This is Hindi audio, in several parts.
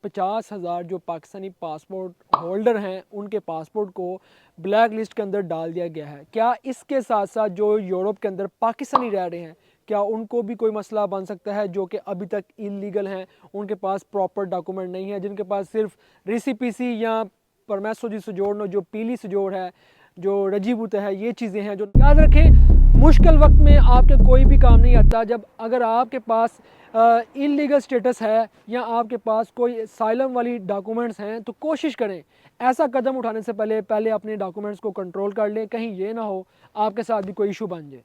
50,000 जो पाकिस्तानी पासपोर्ट होल्डर हैं उनके पासपोर्ट को ब्लैक लिस्ट के अंदर डाल दिया गया है। क्या इसके साथ साथ जो यूरोप के अंदर पाकिस्तानी रह रहे हैं, क्या उनको भी कोई मसला बन सकता है, जो कि अभी तक इलीगल हैं, उनके पास प्रॉपर डॉक्यूमेंट नहीं है, जिनके पास सिर्फ रेसिपीसी या परमैसो जी सजोड़नो जो पीली सजोड़ है, जो रजीबुत है, ये चीज़ें हैं। जो याद रखें, मुश्किल वक्त में आपके कोई भी काम नहीं आता। जब अगर आपके पास इलीगल स्टेटस है या आपके पास कोई साइलम वाली डॉक्यूमेंट्स हैं, तो कोशिश करें ऐसा कदम उठाने से पहले अपने डॉक्यूमेंट्स को कंट्रोल कर लें, कहीं ये ना हो आपके साथ भी कोई इशू बन जाए।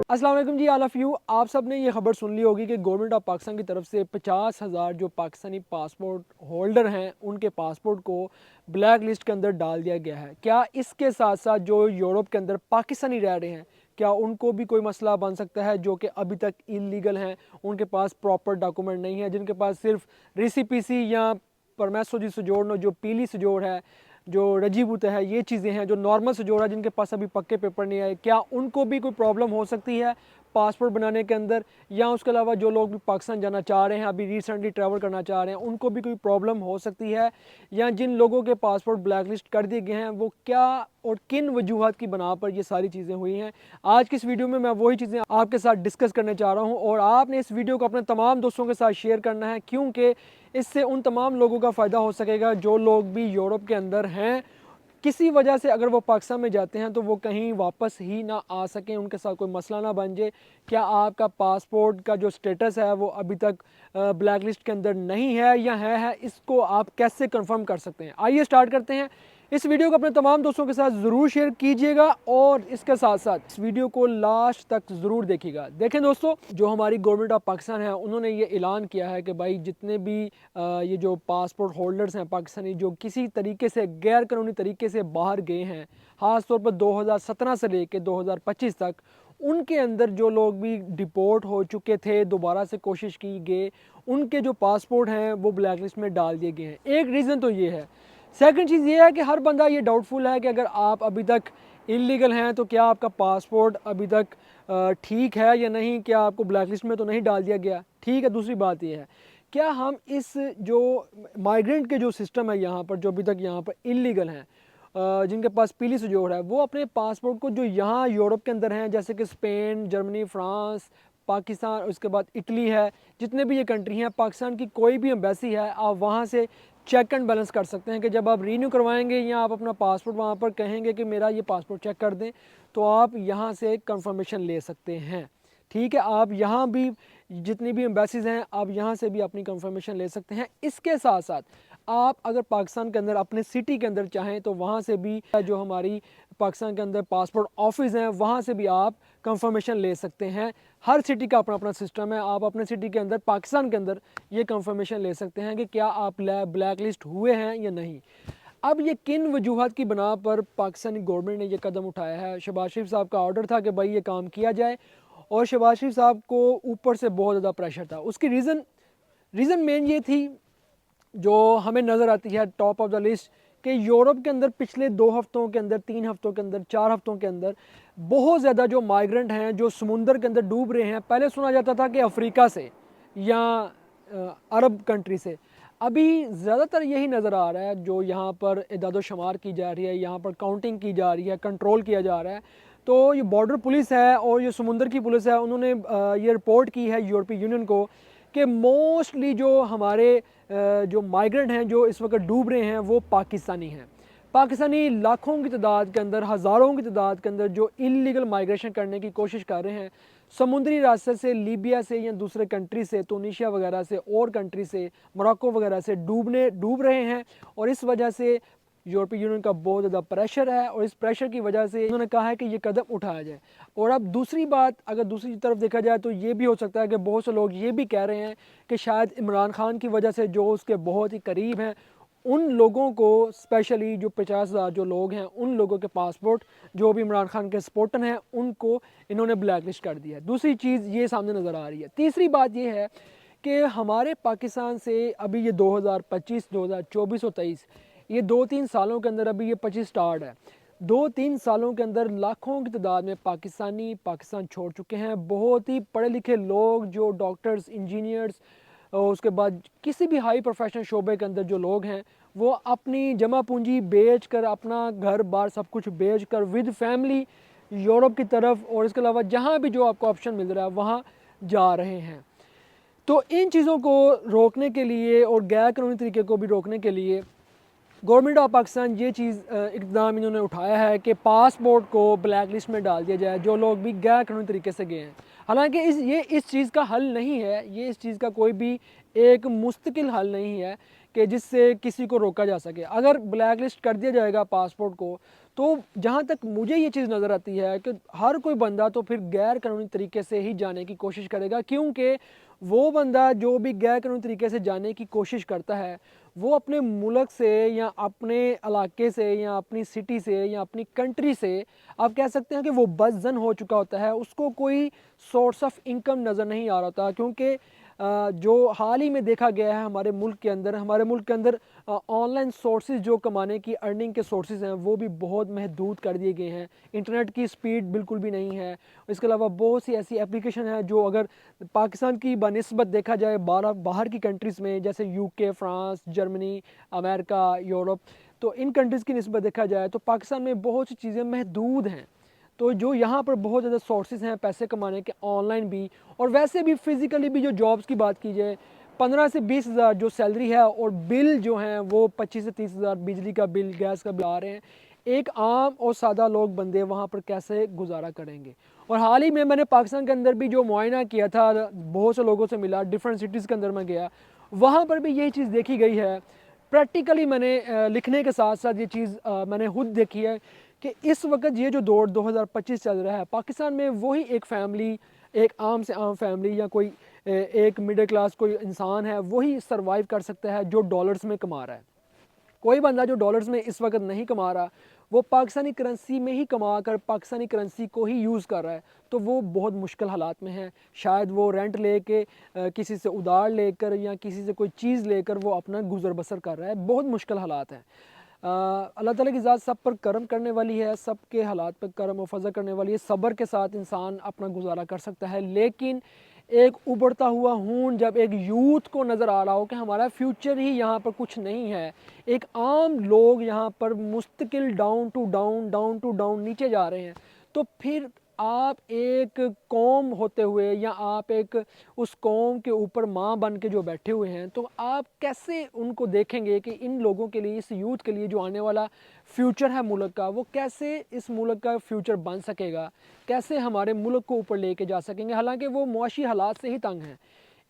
अस्सलाम वालेकुम जी, ऑल ऑफ़ यू। आप सब ने ये खबर सुन ली होगी कि गवर्नमेंट ऑफ पाकिस्तान की तरफ से 50,000 जो पाकिस्तानी पासपोर्ट होल्डर हैं उनके पासपोर्ट को ब्लैक लिस्ट के अंदर डाल दिया गया है। क्या इसके साथ साथ जो यूरोप के अंदर पाकिस्तानी रह रहे हैं, क्या उनको भी कोई मसला बन सकता है, जो कि अभी तक इलीगल हैं, उनके पास प्रॉपर डॉक्यूमेंट नहीं है, जिनके पास सिर्फ रेसिपीसी या परमैसो जी सजोड़नो जो पीली सजोड़ है, जो रजीबुत है, ये चीज़ें हैं। जो नॉर्मल सजोड़ है, जिनके पास अभी पक्के पेपर नहीं आए, क्या उनको भी कोई प्रॉब्लम हो सकती है पासपोर्ट बनाने के अंदर? या उसके अलावा जो लोग भी पाकिस्तान जाना चाह रहे हैं, अभी रिसेंटली ट्रैवल करना चाह रहे हैं, उनको भी कोई प्रॉब्लम हो सकती है? या जिन लोगों के पासपोर्ट ब्लैक लिस्ट कर दिए गए हैं, वो क्या और किन वजूहत की बना पर ये सारी चीज़ें हुई हैं? आज की इस वीडियो में मैं वही चीज़ें आपके साथ डिस्कस करने चाह रहा हूँ, और आपने इस वीडियो को अपने तमाम दोस्तों के साथ शेयर करना है, क्योंकि इससे उन तमाम लोगों का फ़ायदा हो सकेगा जो लोग भी यूरोप के अंदर हैं। किसी वजह से अगर वो पाकिस्तान में जाते हैं तो वो कहीं वापस ही ना आ सकें, उनके साथ कोई मसला ना बन जाए। क्या आपका पासपोर्ट का जो स्टेटस है वो अभी तक ब्लैक लिस्ट के अंदर नहीं है या है, इसको आप कैसे कंफर्म कर सकते हैं? आइए स्टार्ट करते हैं। इस वीडियो को अपने तमाम दोस्तों के साथ ज़रूर शेयर कीजिएगा, और इसके साथ साथ इस वीडियो को लास्ट तक ज़रूर देखिएगा। देखें दोस्तों, जो हमारी गवर्नमेंट ऑफ पाकिस्तान है, उन्होंने ये ऐलान किया है कि भाई जितने भी ये जो पासपोर्ट होल्डर्स हैं पाकिस्तानी, जो किसी तरीके से गैर कानूनी तरीके से बाहर गए हैं, ख़ास तौर पर 2017 से लेकर 2025 तक, उनके अंदर जो लोग भी डिपोर्ट हो चुके थे, दोबारा से कोशिश की गई, उनके जो पासपोर्ट हैं वो ब्लैक लिस्ट में डाल दिए गए हैं। एक रीज़न तो ये है। सेकंड चीज़ ये है कि हर बंदा ये डाउटफुल है कि अगर आप अभी तक इलीगल हैं तो क्या आपका पासपोर्ट अभी तक ठीक है या नहीं, क्या आपको ब्लैक लिस्ट में तो नहीं डाल दिया गया। ठीक है, दूसरी बात ये है, क्या हम इस जो माइग्रेंट के जो सिस्टम है यहाँ पर, जो अभी तक यहाँ पर इलीगल हैं, जिनके पास पीली सजोड़ है, वो अपने पासपोर्ट को जो यहाँ यूरोप के अंदर हैं, जैसे कि स्पेन, जर्मनी, फ्रांस, पाकिस्तान, उसके बाद इटली है, जितने भी ये कंट्री हैं, पाकिस्तान की कोई भी एम्बेसी है, आप वहाँ से चेक एंड बैलेंस कर सकते हैं कि जब आप रीन्यू करवाएंगे या आप अपना पासपोर्ट वहाँ पर कहेंगे कि मेरा ये पासपोर्ट चेक कर दें, तो आप यहाँ से कंफर्मेशन ले सकते हैं। ठीक है, आप यहाँ भी जितनी भी एम्बेसीज़ हैं, आप यहाँ से भी अपनी कंफर्मेशन ले सकते हैं। इसके साथ साथ आप अगर पाकिस्तान के अंदर अपने सिटी के अंदर चाहें तो वहाँ से भी, जो हमारी पाकिस्तान के अंदर पासपोर्ट ऑफिस हैं, वहाँ से भी आप कंफर्मेशन ले सकते हैं। हर सिटी का अपना अपना सिस्टम है। आप अपने सिटी के अंदर, पाकिस्तान के अंदर, ये कंफर्मेशन ले सकते हैं कि क्या आप ब्लैक लिस्ट हुए हैं या नहीं। अब ये किन वजूहत की बना पर पाकिस्तानी गवर्नमेंट ने ये कदम उठाया है? शहबाज शरीफ साहब का ऑर्डर था कि भाई ये काम किया जाए, और शहबाज शरीफ साहब को ऊपर से बहुत ज़्यादा प्रेशर था। उसकी रीज़न मेन ये थी, जो हमें नज़र आती है टॉप ऑफ द लिस्ट, कि यूरोप के अंदर पिछले 2 हफ्तों के अंदर, 3 हफ्तों के अंदर, 4 हफ्तों के अंदर बहुत ज़्यादा जो माइग्रेंट हैं जो समुंदर के अंदर डूब रहे हैं। पहले सुना जाता था कि अफ्रीका से या अरब कंट्री से, अभी ज़्यादातर यही नज़र आ रहा है। जो यहाँ पर इदाद शुमार की जा रही है, यहाँ पर काउंटिंग की जा रही है, कंट्रोल किया जा रहा है, तो ये बॉर्डर पुलिस है और ये समुंदर की पुलिस है, उन्होंने ये रिपोर्ट की है यूरोपीय यूनियन को कि मोस्टली जो हमारे जो माइग्रेंट हैं जो इस वक्त डूब रहे हैं वो पाकिस्तानी हैं। पाकिस्तानी लाखों की तादाद के अंदर, हज़ारों की तादाद के अंदर जो इलीगल माइग्रेशन करने की कोशिश कर रहे हैं, समुद्री रास्ते से, लीबिया से या दूसरे कंट्री से, तुनीशिया वगैरह से और कंट्री से, मोरक्को वगैरह से डूब रहे हैं। और इस वजह से यूरोपीय यूनियन का बहुत ज़्यादा प्रेशर है, और इस प्रेशर की वजह से उन्होंने कहा है कि ये कदम उठाया जाए। और अब दूसरी बात, अगर दूसरी तरफ देखा जाए तो ये भी हो सकता है कि बहुत से लोग ये भी कह रहे हैं कि शायद इमरान खान की वजह से, जो उसके बहुत ही करीब हैं, उन लोगों को, स्पेशली जो 50,000 जो लोग हैं, उन लोगों के पासपोर्ट जो भी इमरान खान के सपोर्टर हैं, उनको इन्होंने ब्लैक लिस्ट कर दिया है। दूसरी चीज़ ये सामने नज़र आ रही है। तीसरी बात ये है कि हमारे पाकिस्तान से अभी ये 2025, 2024 और 23, ये 2-3 सालों के अंदर, अभी ये 25 स्टार्ट है, 2-3 सालों के अंदर लाखों की तादाद में पाकिस्तानी पाकिस्तान छोड़ चुके हैं। बहुत ही पढ़े लिखे लोग, जो डॉक्टर्स, इंजीनियर्स, और उसके बाद किसी भी हाई प्रोफेशनल शोबे के अंदर जो लोग हैं वो अपनी जमा पूंजी बेच कर, अपना घर बार सब कुछ बेच कर विद फैमिली यूरोप की तरफ और इसके अलावा जहाँ भी जो आपको ऑप्शन मिल रहा है वहाँ जा रहे हैं। तो इन चीज़ों को रोकने के लिए और गैर कानूनी तरीके को भी रोकने के लिए गवर्नमेंट ऑफ पाकिस्तान ये चीज़ इक़दाम इन्होंने उठाया है कि पासपोर्ट को ब्लैक लिस्ट में डाल दिया जाए जो लोग भी गैर कानूनी तरीके से गए हैं। हालांकि इस चीज़ का हल नहीं है, ये इस चीज़ का कोई भी एक मुस्तकिल हल नहीं है कि जिससे किसी को रोका जा सके। अगर ब्लैक लिस्ट कर दिया जाएगा पासपोर्ट को, तो जहाँ तक मुझे ये चीज़ नज़र आती है कि हर कोई बंदा तो फिर गैर कानूनी तरीके से ही जाने की कोशिश करेगा, क्योंकि वो बंदा जो भी गैर कानूनी तरीके से जाने की कोशिश करता है वो अपने मुल्क से या अपने इलाके से या अपनी सिटी से या अपनी कंट्री से आप कह सकते हैं कि वो बदज़न हो चुका होता है, उसको कोई सोर्स ऑफ इनकम नज़र नहीं आ रहा होता। क्योंकि जो हाल ही में देखा गया है हमारे मुल्क के अंदर ऑनलाइन सोर्सेज जो कमाने की अर्निंग के सोर्सेज हैं वो भी बहुत महदूद कर दिए गए हैं। इंटरनेट की स्पीड बिल्कुल भी नहीं है। इसके अलावा बहुत सी ऐसी एप्लीकेशन हैं जो अगर पाकिस्तान की बनिस्बत देखा जाए बाहर की कंट्रीज़ में, जैसे UK, France, Germany, America, Europe, तो इन कंट्रीज़ की निस्बत देखा जाए तो पाकिस्तान में बहुत सी चीज़ें महदूद हैं। तो जो यहाँ पर बहुत ज़्यादा सोर्सेज हैं पैसे कमाने के, ऑनलाइन भी और वैसे भी फिज़िकली भी, जो जॉब्स की बात की जाए 15 से 20 हज़ार जो सैलरी है और बिल जो हैं वो 25 से 30 हज़ार बिजली का बिल, गैस का बिल आ रहे हैं। एक आम और सादा लोग बंदे वहाँ पर कैसे गुजारा करेंगे। और हाल ही में मैंने पाकिस्तान के अंदर भी जो मुआयना किया था, बहुत से लोगों से मिला, डिफरेंट सिटीज़ के अंदर मैं गया, वहाँ पर भी यही चीज़ देखी गई है। प्रैक्टिकली मैंने लिखने के साथ साथ ये चीज़ मैंने खुद देखी है कि इस वक्त ये जो दौर 2025 चल रहा है पाकिस्तान में, वही एक फैमिली, एक आम से आम फैमिली या कोई एक मिडिल क्लास कोई इंसान है वही सरवाइव कर सकता है जो डॉलर्स में कमा रहा है। कोई बंदा जो डॉलर्स में इस वक्त नहीं कमा रहा, वो पाकिस्तानी करेंसी में ही कमा कर पाकिस्तानी करेंसी को ही यूज़ कर रहा है, तो वो बहुत मुश्किल हालात में है। शायद वो रेंट लेके किसी से उधार लेकर या किसी से कोई चीज़ लेकर वो अपना गुजर बसर कर रहा है। बहुत मुश्किल हालात हैं। अल्लाह ताला की ज़ात सब पर करम करने वाली है, सब के हालात पर करम और फज़ल करने वाली है। सब्र के साथ इंसान अपना गुजारा कर सकता है, लेकिन एक उभरता हुआ खून जब एक यूथ को नज़र आ रहा हो कि हमारा फ्यूचर ही यहाँ पर कुछ नहीं है, एक आम लोग यहाँ पर मुस्तकिल down to down, down to down नीचे जा रहे हैं, तो फिर आप एक कौम होते हुए या आप एक उस कौम के ऊपर माँ बन के जो बैठे हुए हैं, तो आप कैसे उनको देखेंगे कि इन लोगों के लिए, इस यूथ के लिए जो आने वाला फ्यूचर है मुल्क का, वो कैसे इस मुल्क का फ्यूचर बन सकेगा, कैसे हमारे मुल्क को ऊपर लेके जा सकेंगे। हालांकि वो मुआशी हालात से ही तंग हैं।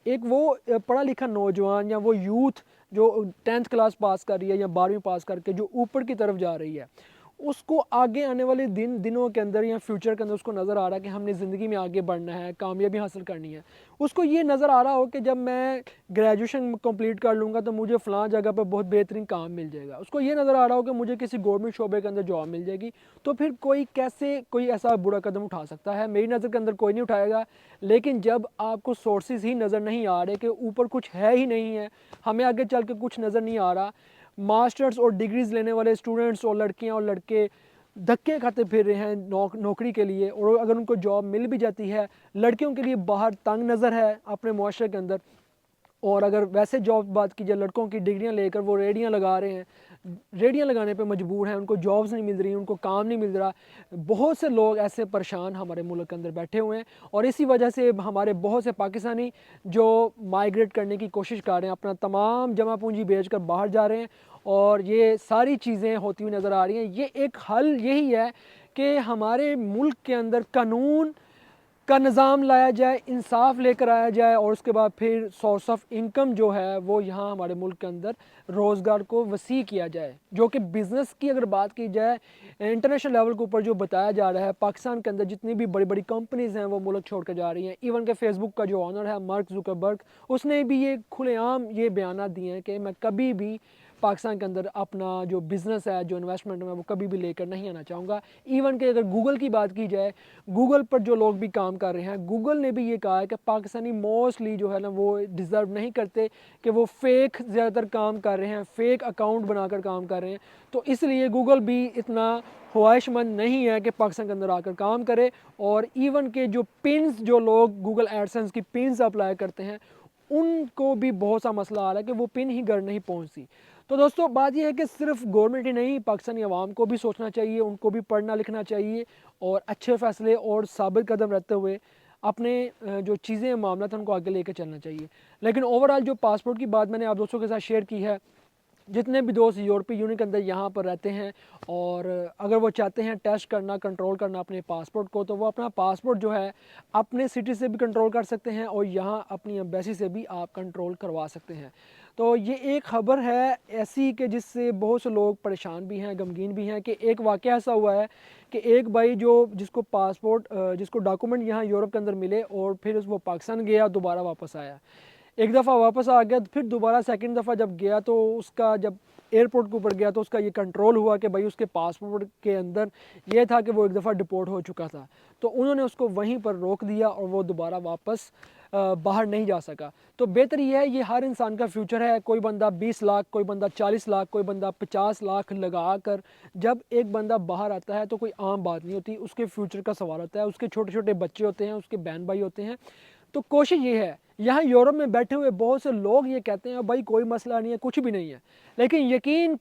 एक वो पढ़ा लिखा नौजवान या वो यूथ जो 10th क्लास पास कर रही है या 12वीं पास करके जो ऊपर की तरफ जा रही है, उसको आगे आने वाले दिनों के अंदर या फ्यूचर के अंदर उसको नज़र आ रहा है कि हमने ज़िंदगी में आगे बढ़ना है, कामयाबी हासिल करनी है। उसको ये नज़र आ रहा हो कि जब मैं ग्रेजुएशन कंप्लीट कर लूँगा तो मुझे फ़लाँ जगह पर बहुत बेहतरीन काम मिल जाएगा। उसको ये नज़र आ रहा हो कि मुझे किसी गवर्नमेंट शोबे के अंदर जॉब मिल जाएगी। तो फिर कोई कैसे कोई ऐसा बुरा कदम उठा सकता है? मेरी नज़र के अंदर कोई नहीं उठाएगा। लेकिन जब आपको सोर्सेज ही नज़र नहीं आ रहे कि ऊपर कुछ है ही नहीं है, हमें आगे चल के कुछ नज़र नहीं आ रहा, मास्टर्स और डिग्रीज़ लेने वाले स्टूडेंट्स और लड़कियां और लड़के धक्के खाते फिर रहे हैं नौकरी के लिए, और अगर उनको जॉब मिल भी जाती है, लड़कियों के लिए बाहर तंग नज़र है अपने मुआशरे के अंदर। और अगर वैसे जॉब बात की जाए, लड़कों की डिग्रियां लेकर वो रेडियां लगा रहे हैं, रेडियां लगाने पे मजबूर हैं, उनको जॉब्स नहीं मिल रही, उनको काम नहीं मिल रहा। बहुत से लोग ऐसे परेशान हमारे मुल्क के अंदर बैठे हुए हैं, और इसी वजह से हमारे बहुत से पाकिस्तानी जो माइग्रेट करने की कोशिश कर रहे हैं, अपना तमाम जमा पूंजी बेच कर बाहर जा रहे हैं, और ये सारी चीज़ें होती हुई नज़र आ रही हैं। ये एक हल यही है कि हमारे मुल्क के अंदर कानून का निज़ाम लाया जाए, इंसाफ लेकर आया जाए, और उसके बाद फिर सोर्स ऑफ इनकम जो है वो यहाँ हमारे मुल्क के अंदर रोज़गार को वसी किया जाए। जो कि बिज़नेस की अगर बात की जाए इंटरनेशनल लेवल के ऊपर जो बताया जा रहा है, पाकिस्तान के अंदर जितनी भी बड़ी बड़ी कंपनीज़ हैं वो मुल्क छोड़ कर जा रही हैं। इवन के फेसबुक का जो ऑनर है मार्क जुकरबर्ग, उसने भी ये खुलेआम ये बयान दिए हैं कि मैं कभी भी पाकिस्तान के अंदर अपना जो बिज़नेस है, जो इन्वेस्टमेंट है, वो कभी भी लेकर नहीं आना चाहूँगा। इवन कि अगर गूगल की बात की जाए, गूगल पर जो लोग भी काम कर रहे हैं, गूगल ने भी ये कहा है कि पाकिस्तानी मोस्टली जो है ना वो डिज़र्व नहीं करते, कि वो फ़ेक ज़्यादातर काम कर रहे हैं, फ़ेक अकाउंट बनाकर काम कर रहे हैं। तो इसलिए गूगल भी इतना ख्वाहिशमंद नहीं है कि पाकिस्तान के अंदर आकर काम करे। और इवन के जो पिन्स जो लोग गूगल एडसेंस की पिन्स अप्लाई करते हैं, उनको भी बहुत सा मसला आ रहा है कि वो पिन ही घर नहीं पहुंचती। तो दोस्तों बात यह है कि सिर्फ गवर्नमेंट ही नहीं, पाकिस्तानी अवाम को भी सोचना चाहिए, उनको भी पढ़ना लिखना चाहिए और अच्छे फ़ैसले और साबित कदम रहते हुए अपने जो चीज़ें मामला था उनको आगे लेकर चलना चाहिए। लेकिन ओवरऑल जो पासपोर्ट की बात मैंने आप दोस्तों के साथ शेयर की है, जितने भी दोस्त यूरोपीय यूनियन के अंदर यहाँ पर रहते हैं और अगर वो चाहते हैं टेस्ट करना, कंट्रोल करना अपने पासपोर्ट को, तो वो अपना पासपोर्ट जो है अपने सिटी से भी कंट्रोल कर सकते हैं और यहाँ अपनी एम्बेसी से भी आप कंट्रोल करवा सकते हैं। तो ये एक ख़बर है ऐसी कि जिससे बहुत से लोग परेशान भी हैं, गमगीन भी हैं कि एक वाक़या ऐसा हुआ है कि एक भाई जिसको पासपोर्ट जिसको डॉक्यूमेंट यहाँ यूरोप के अंदर मिले और फिर वो पाकिस्तान गया, दोबारा वापस आया। एक दफ़ा वापस आ गया, फिर दोबारा सेकंड दफ़ा जब गया तो उसका जब एयरपोर्ट के ऊपर गया तो उसका ये कंट्रोल हुआ कि भाई उसके पासपोर्ट के अंदर ये था कि वो एक दफ़ा डिपोर्ट हो चुका था। तो उन्होंने उसको वहीं पर रोक दिया और वो दोबारा वापस बाहर नहीं जा सका। तो बेहतर ये है, ये हर इंसान का फ्यूचर है। कोई बंदा 20 लाख, कोई बंदा 40 लाख, कोई बंदा 50 लाख लगा कर जब एक बंदा बाहर आता है तो कोई आम बात नहीं होती, उसके फ्यूचर का सवाल होता है। उसके छोटे छोटे बच्चे होते हैं, उसके बहन भाई होते हैं। तो कोशिश ये है, यहाँ यूरोप में बैठे हुए बहुत से लोग ये कहते हैं भाई कोई मसला नहीं है, कुछ भी नहीं है, लेकिन यकीन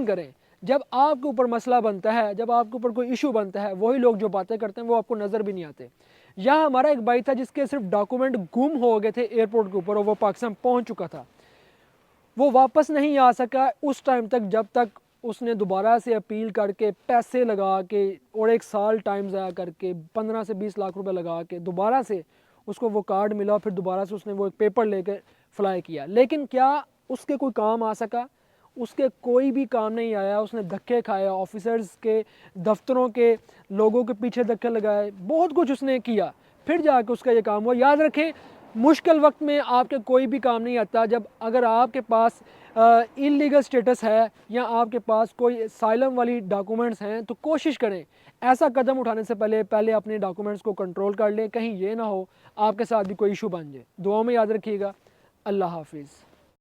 करें जब आपके ऊपर मसला बनता है, जब आपके ऊपर कोई इशू बनता है, वही लोग जो बातें करते हैं वो आपको नज़र भी नहीं आते। यहाँ हमारा एक भाई था जिसके सिर्फ डॉक्यूमेंट गुम हो गए थे एयरपोर्ट के ऊपर और वो पाकिस्तान पहुँच चुका था। वो वापस नहीं आ सका उस टाइम तक जब तक उसने दोबारा से अपील करके पैसे लगा के और 1 साल टाइम ज़ाया करके 15 से 20 लाख रुपए लगा के दोबारा से उसको वो कार्ड मिला, फिर दोबारा से उसने वो एक पेपर लेकर फ्लाई किया। लेकिन क्या उसके कोई काम आ सका? उसके कोई भी काम नहीं आया। उसने धक्के खाए, ऑफिसर्स के दफ्तरों के लोगों के पीछे धक्के लगाए, बहुत कुछ उसने किया, फिर जाके उसका ये काम हुआ। याद रखें, मुश्किल वक्त में आपके कोई भी काम नहीं आता। जब अगर आपके पास इलीगल स्टेटस है या आपके पास कोई साइलम वाली डॉक्यूमेंट्स हैं तो कोशिश करें ऐसा कदम उठाने से पहले अपने डॉक्यूमेंट्स को कंट्रोल कर लें, कहीं ये ना हो आपके साथ भी कोई इशू बन जाए। दुआओं में याद रखिएगा। अल्लाह हाफिज़।